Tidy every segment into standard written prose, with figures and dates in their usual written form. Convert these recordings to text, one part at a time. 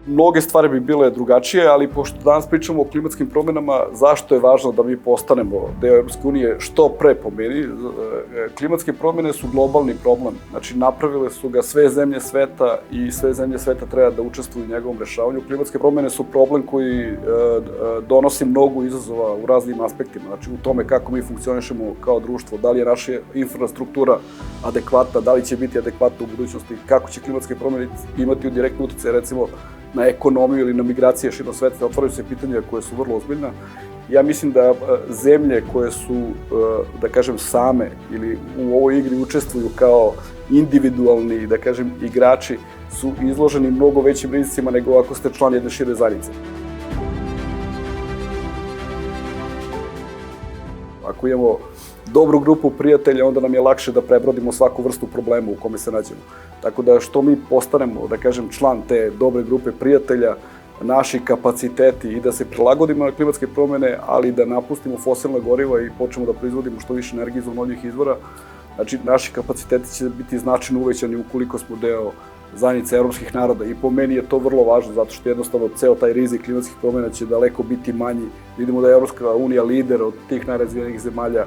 mnoge stvari bi bile drugačije, ali pošto danas pričamo o klimatskim promjenama, zašto je važno da mi postanemo deo Evropske unije što pre po meni? Klimatske promjene su globalni problem, znači napravile su ga sve zemlje sveta i sve zemlje sveta treba da učestvuju u njegovom rešavanju. Klimatske promjene su problem koji donosi mnogo izazova u raznim aspektima, znači u tome kako mi funkcionišemo kao društvo, da li je naša infrastruktura adekvatna, da li će biti adekvatna u budućnosti, kako će klimatske promjene imati direktno utjecaj, recimo, na ekonomiju ili na migracije širom sveta, otvaraju se pitanja koje su vrlo ozbiljna. Ja mislim da zemlje koje su, da kažem, same ili u ovoj igri učestvuju kao individualni, da kažem, igrači, su izloženi mnogo većim rizicima nego ako ste član jedne šire zajednice. Ako imamo dobru grupu prijatelja, onda nam je lakše da prebrodimo svaku vrstu problema u kome se nađemo. Tako da što mi postanemo, da kažem, član te dobre grupe prijatelja, naši kapaciteti i da se prilagodimo na klimatske promjene, ali da napustimo fosilna goriva i počnemo da proizvodimo što više energije iz obnovljivih izvora, znači naši kapaciteti će biti značajno uvećani ukoliko smo deo zajednice evropskih naroda i po meni je to vrlo važno zato što jednostavno ceo taj rizik klimatskih promjena će daleko biti manji. Vidimo da je Evropska unija lider od tih najrazvijenijih zemalja.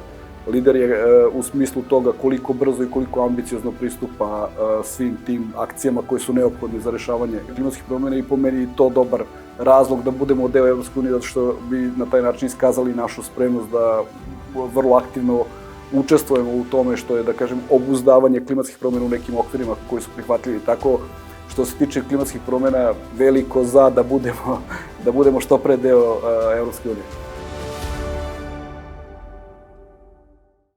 Lider je u smislu toga koliko brzo i koliko ambiciozno pristupa svim tim akcijama koje su neophodne za rešavanje klimatskih promjena i po meni je to dobar razlog da budemo deo Evropske unije zato što bi na taj način iskazali našu spremnost da vrlo aktivno učestvujemo u tome što je, da kažem, obuzdavanje klimatskih promjena u nekim okvirima koji su prihvatljivi. Tako, što se tiče klimatskih promjena, veliko za da budemo što pre deo Evropske unije.